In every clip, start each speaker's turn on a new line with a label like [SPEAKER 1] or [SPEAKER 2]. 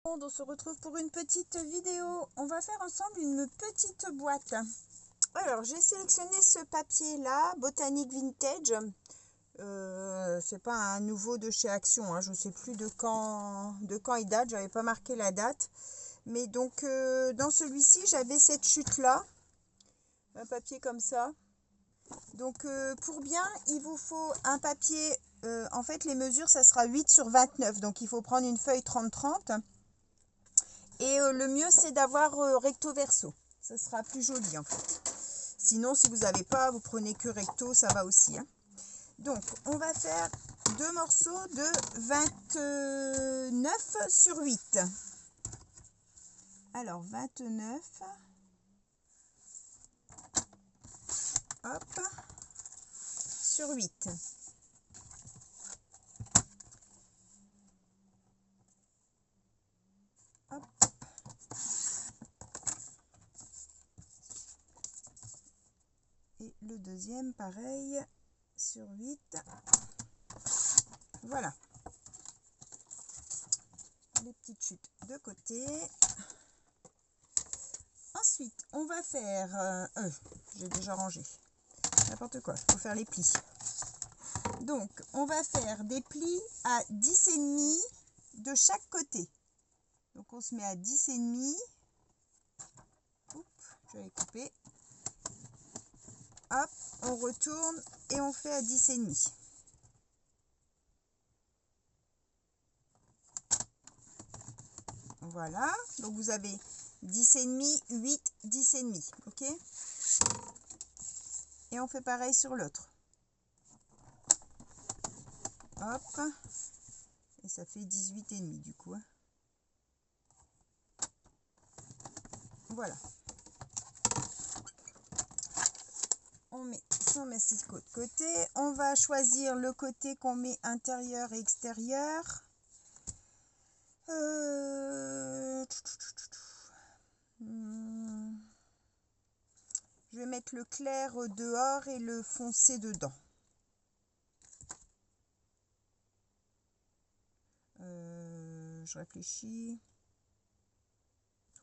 [SPEAKER 1] On se retrouve pour une petite vidéo. On va faire ensemble une petite boîte. Alors, j'ai sélectionné ce papier-là, Botanique Vintage. C'est pas un nouveau de chez Action, hein. Je ne sais plus de quand il date. J'avais pas marqué la date. Mais donc, dans celui-ci, j'avais cette chute-là. Un papier comme ça. Donc, pour bien, il vous faut un papier. En fait, les mesures, ça sera 8 sur 29. Donc, il faut prendre une feuille 30-30. Et le mieux, c'est d'avoir recto verso. Ça sera plus joli en fait. Sinon, si vous n'avez pas, vous prenez que recto, ça va aussi, hein. Donc, on va faire deux morceaux de 29 sur 8. Alors, 29. Hop. Sur 8. Hop. Et le deuxième, pareil, sur 8. Voilà. Les petites chutes de côté. Ensuite, on va faire... j'ai déjà rangé. N'importe quoi, il faut faire les plis. Donc, on va faire des plis à 10,5 de chaque côté. Donc, on se met à 10,5. Oups, je vais couper. Hop, on retourne et on fait à 10,5. Voilà, donc vous avez 10,5, 8, 10,5, ok? Et on fait pareil sur l'autre. Hop, et ça fait 18,5 du coup, hein. Voilà. On met son massicot de côté. On va choisir le côté qu'on met intérieur et extérieur. Je vais mettre le clair dehors et le foncé dedans. Je réfléchis.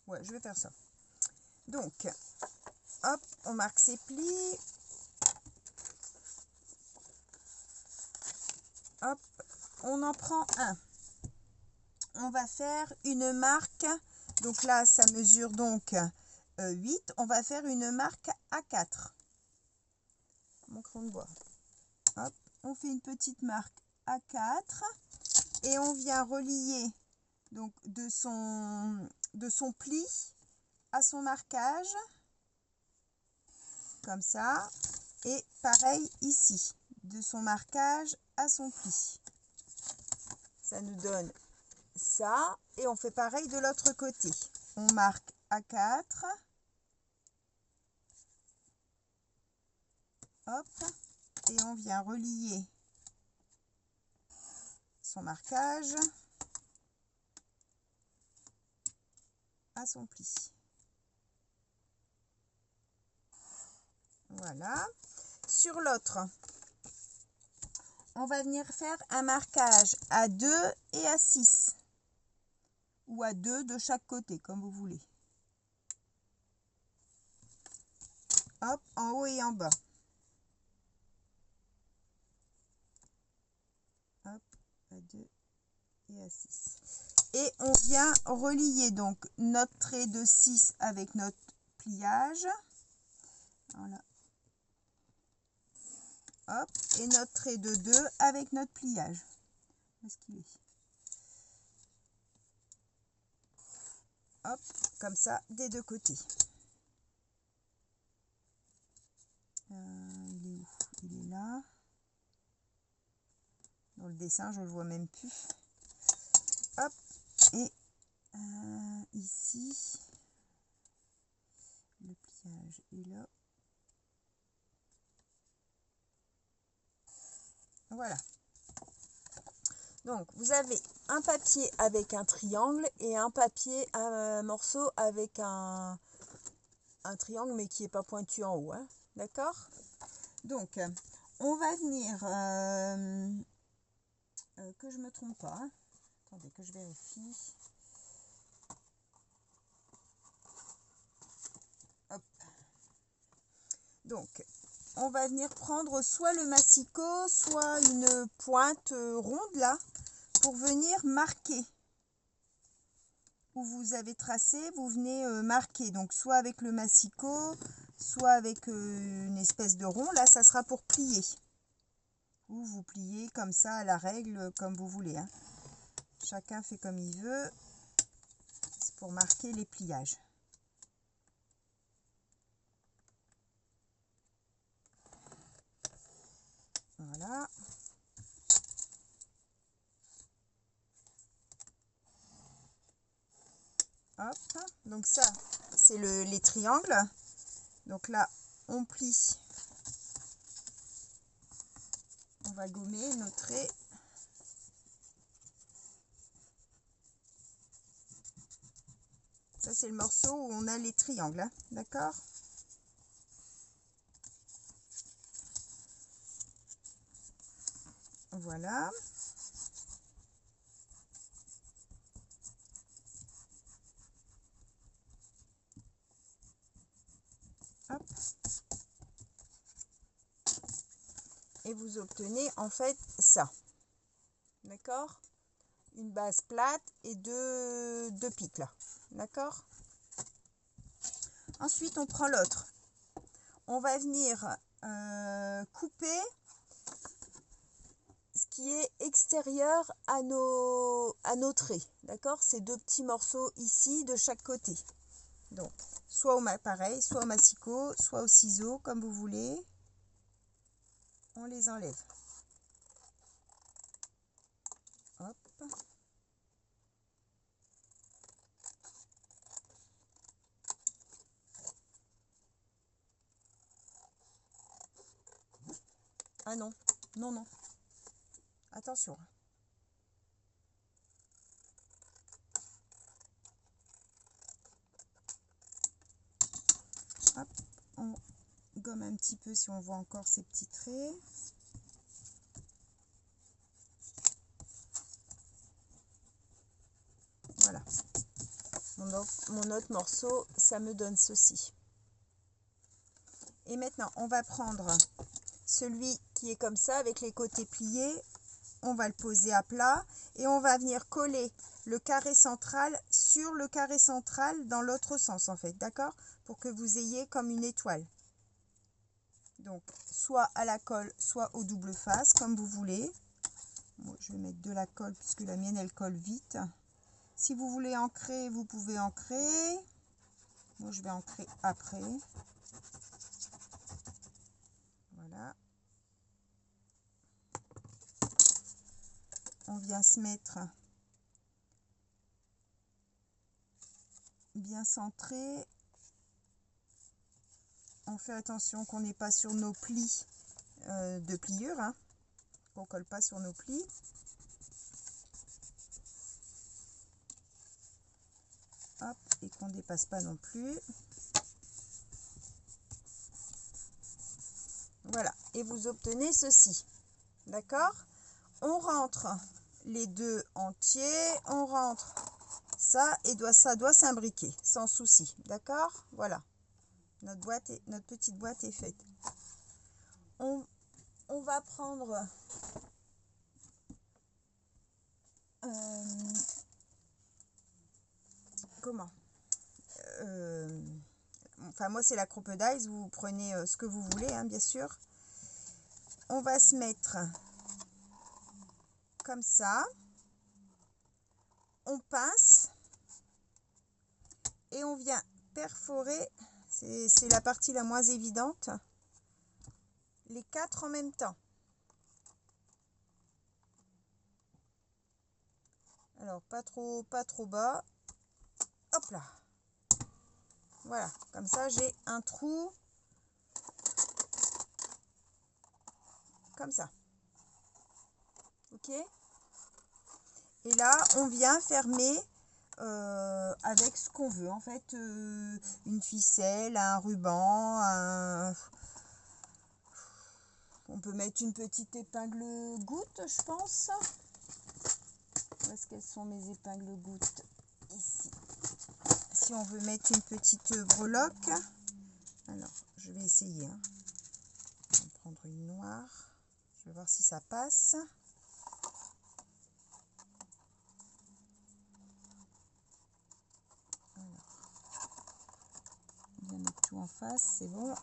[SPEAKER 1] Ouais, je vais faire ça. Donc, hop, on marque ses plis. Hop, on en prend un. On va faire une marque. Donc là, ça mesure donc 8. On va faire une marque A4. Mon crayon de bois. Hop, on fait une petite marque A4. Et on vient relier donc de son pli à son marquage. Comme ça. Et pareil ici. De son marquage à son pli. Ça nous donne ça. Et on fait pareil de l'autre côté. On marque A4. Hop. Et on vient relier son marquage à son pli. Voilà. Sur l'autre, on va venir faire un marquage à 2 et à 6. Ou à 2 de chaque côté, comme vous voulez. Hop, en haut et en bas. Hop, à 2 et à 6. Et on vient relier donc notre trait de 6 avec notre pliage. Voilà. Hop, et notre trait de 2 avec notre pliage. Où est-ce qu'il est? Hop, comme ça, des deux côtés. Il est où? Il est là. Dans le dessin, je ne le vois même plus. Hop, et ici, le pliage est là. Voilà. Donc, vous avez un papier avec un triangle et un papier, un morceau avec un triangle, mais qui n'est pas pointu en haut, hein. D'accord? Donc, on va venir, que je ne me trompe pas, hein. Attendez que je vérifie. Donc, on va venir prendre soit le massicot, soit une pointe ronde là, pour venir marquer. Où vous avez tracé, vous venez marquer. Donc, soit avec le massicot, soit avec une espèce de rond. Là, ça sera pour plier. Ou vous pliez comme ça à la règle, comme vous voulez. Hein. Chacun fait comme il veut. C'est pour marquer les pliages. Voilà. Hop. Donc ça, c'est les triangles. Donc là, on plie. On va gommer nos traits. Ça, c'est le morceau où on a les triangles. Hein. D'accord ? Voilà. Hop. Et vous obtenez en fait ça. D'accord? Une base plate et deux pics là. D'accord? Ensuite, on prend l'autre. On va venir couper ce qui est extérieur à nos traits. D'accord? Ces deux petits morceaux ici de chaque côté. Donc, soit pareil, soit au massicot, soit au ciseau, comme vous voulez. On les enlève. Hop. Ah non, non, non. Attention. Hop, on gomme un petit peu si on voit encore ces petits traits. Voilà. Mon autre morceau, ça me donne ceci. Et maintenant, on va prendre celui qui est comme ça, avec les côtés pliés. On va le poser à plat et on va venir coller le carré central sur le carré central dans l'autre sens, en fait. D'accord? Pour que vous ayez comme une étoile. Donc, soit à la colle, soit au double face, comme vous voulez. Moi, je vais mettre de la colle puisque la mienne, elle colle vite. Si vous voulez ancrer, vous pouvez ancrer. Moi, je vais ancrer après. Voilà. On vient se mettre bien centré. On fait attention qu'on n'est pas sur nos plis de pliure. Hein. Qu'on ne colle pas sur nos plis. Hop, et qu'on ne dépasse pas non plus. Voilà, et vous obtenez ceci. D'accord? On rentre les deux entiers, on rentre ça, et ça doit s'imbriquer, sans souci. D'accord? Voilà. Notre petite boîte est faite. On va prendre comment enfin, moi, c'est la crocodile. Vous prenez ce que vous voulez, hein, bien sûr. On va se mettre comme ça. On pince. Et on vient perforer. C'est la partie la moins évidente. Les 4 en même temps. Alors, pas trop bas. Hop là. Voilà, comme ça j'ai un trou comme ça. Ok? Et là, on vient fermer avec ce qu'on veut. En fait, une ficelle, un ruban, on peut mettre une petite épingle goutte, je pense. Où est-ce qu'elles sont mes épingles gouttes? Ici. Si on veut mettre une petite breloque. Alors, je vais essayer. Hein. prendre une noire. Je vais voir si ça passe. Alors, on va mettre tout en face, c'est bon.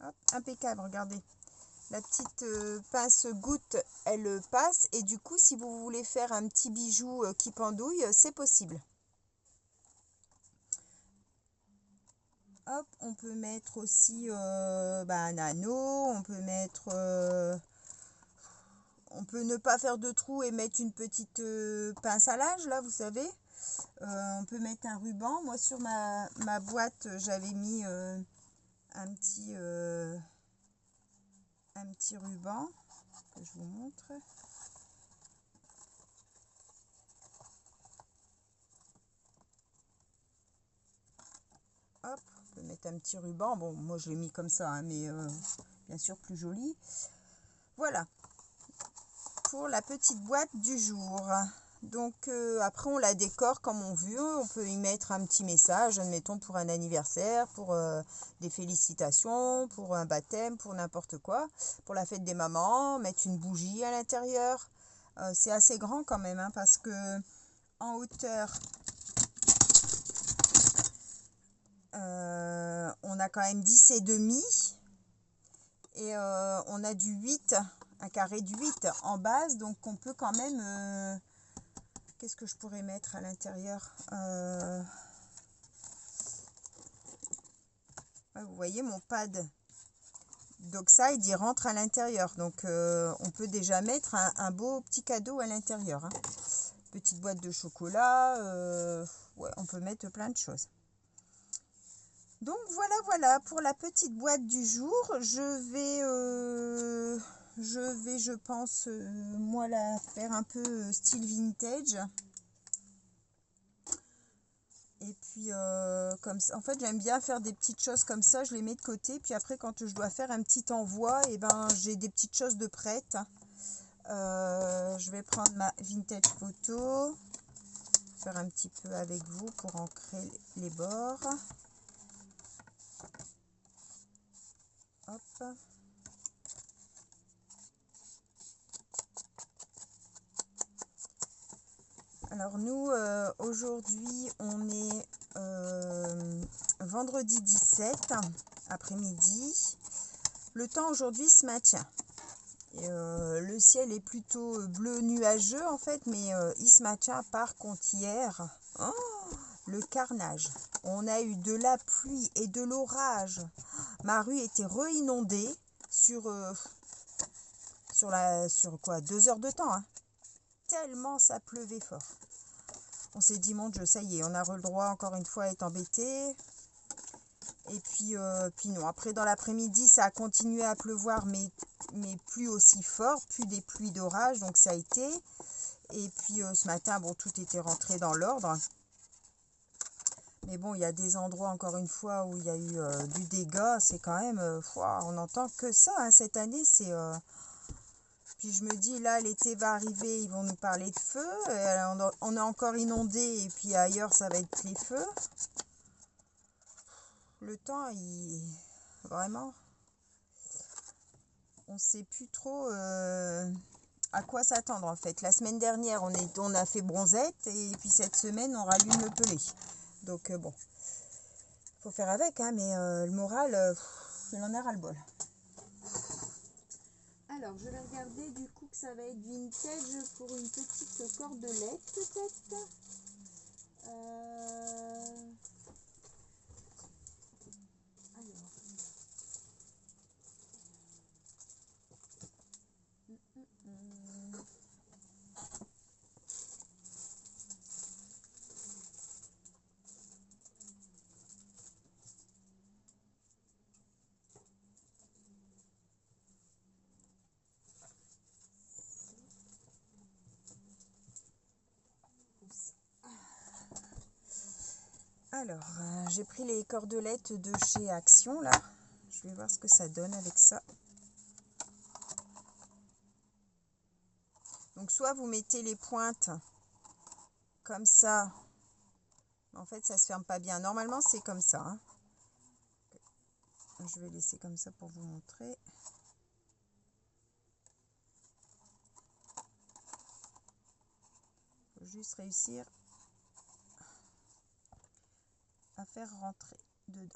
[SPEAKER 1] Hop, impeccable, regardez. La petite pince goutte, elle passe. Et du coup, si vous voulez faire un petit bijou qui pendouille, c'est possible. Hop, on peut mettre aussi un anneau. On peut mettre... on peut ne pas faire de trou et mettre une petite pince à linge, là, vous savez. On peut mettre un ruban. Moi, sur ma boîte, j'avais mis un petit ruban que je vous montre. Hop, on peut mettre un petit ruban. Bon, moi je l'ai mis comme ça, hein, mais bien sûr plus joli. Voilà, pour la petite boîte du jour. Donc après on la décore comme on veut. On peut y mettre un petit message, admettons pour un anniversaire, pour des félicitations, pour un baptême, pour n'importe quoi. Pour la fête des mamans, mettre une bougie à l'intérieur. C'est assez grand quand même, hein, parce que en hauteur, on a quand même 10,5 et on a du 8, un carré du 8 en base, donc on peut quand même... qu'est-ce que je pourrais mettre à l'intérieur? Vous voyez mon pad d'Oxide, il rentre à l'intérieur, donc on peut déjà mettre un beau petit cadeau à l'intérieur, hein. Petite boîte de chocolat, ouais, on peut mettre plein de choses. Donc voilà pour la petite boîte du jour. Je pense, moi la faire un peu style vintage. Et puis comme ça, en fait j'aime bien faire des petites choses comme ça, je les mets de côté. Puis après quand je dois faire un petit envoi, et ben j'ai des petites choses de prêtes. Je vais prendre ma vintage photo, faire un petit peu avec vous pour ancrer les bords. Hop. Alors nous, aujourd'hui, on est vendredi 17 après-midi. Le temps aujourd'hui se maintient. Et, le ciel est plutôt bleu nuageux en fait, mais il se maintient. Par contre hier, oh, le carnage. On a eu de la pluie et de l'orage. Ma rue était re-inondée sur quoi, 2 heures de temps, hein. Tellement ça pleuvait fort. On s'est dit, mon Dieu, ça y est, on a le droit encore une fois à être embêté. Et puis non, après dans l'après-midi, ça a continué à pleuvoir, mais plus aussi fort, plus des pluies d'orage, donc ça a été. Et puis ce matin, bon, tout était rentré dans l'ordre. Mais bon, il y a des endroits, encore une fois, où il y a eu du dégât. C'est quand même, on n'entend que ça, hein, cette année, c'est... Puis je me dis, là, l'été va arriver, ils vont nous parler de feu. On est encore inondé et puis ailleurs, ça va être les feux. Le temps, vraiment, on ne sait plus trop à quoi s'attendre, en fait. La semaine dernière, on a fait bronzette et puis cette semaine, on rallume le pelé. Donc, bon, faut faire avec, hein, mais le moral, il en a ras-le-bol. Alors, je vais regarder du coup que ça va être vintage pour une petite cordelette, peut-être. Alors, j'ai pris les cordelettes de chez Action, là. Je vais voir ce que ça donne avec ça. Donc, soit vous mettez les pointes comme ça. En fait, ça se ferme pas bien. Normalement, c'est comme ça, hein. je vais laisser comme ça pour vous montrer. Faut juste réussir à faire rentrer dedans.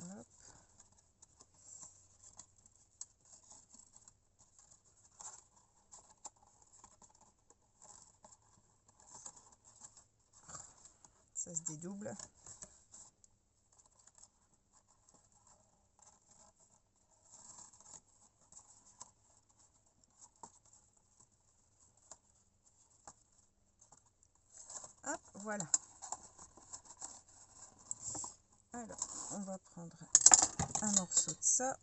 [SPEAKER 1] Hop. Ça se dédouble. Hop, voilà. Alors, on va prendre un morceau de ça.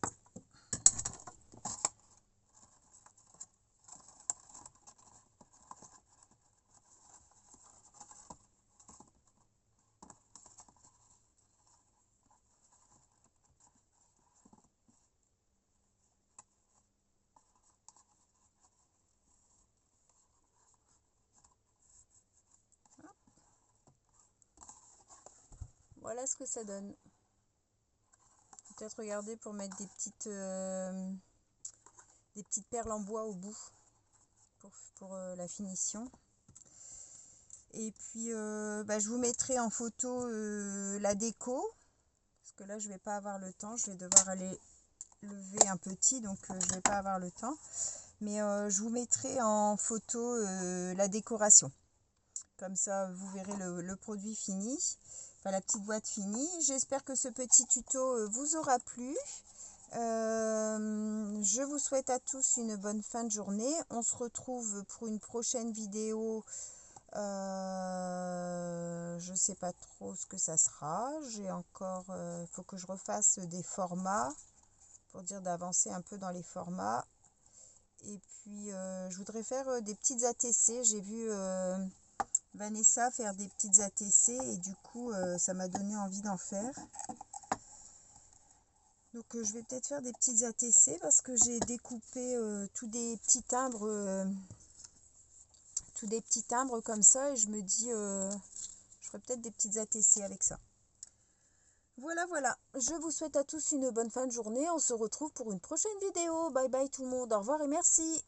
[SPEAKER 1] Voilà ce que ça donne. Peut-être regarder pour mettre des petites perles en bois au bout pour la finition. Et puis je vous mettrai en photo la déco, parce que là je vais pas avoir le temps, je vais devoir aller lever un petit, donc je vais pas avoir le temps. Mais je vous mettrai en photo la décoration. Comme ça, vous verrez le produit fini, enfin la petite boîte finie. J'espère que ce petit tuto vous aura plu. Je vous souhaite à tous une bonne fin de journée. On se retrouve pour une prochaine vidéo. Je sais pas trop ce que ça sera. J'ai encore, faut que je refasse des formats pour dire d'avancer un peu dans les formats. Et puis je voudrais faire des petites ATC. J'ai vu Vanessa faire des petites ATC et du coup ça m'a donné envie d'en faire. Donc je vais peut-être faire des petites ATC parce que j'ai découpé tous des petits timbres comme ça, et je me dis je ferai peut-être des petites ATC avec ça. Voilà, je vous souhaite à tous une bonne fin de journée. On se retrouve pour une prochaine vidéo. Bye bye tout le monde, au revoir et merci.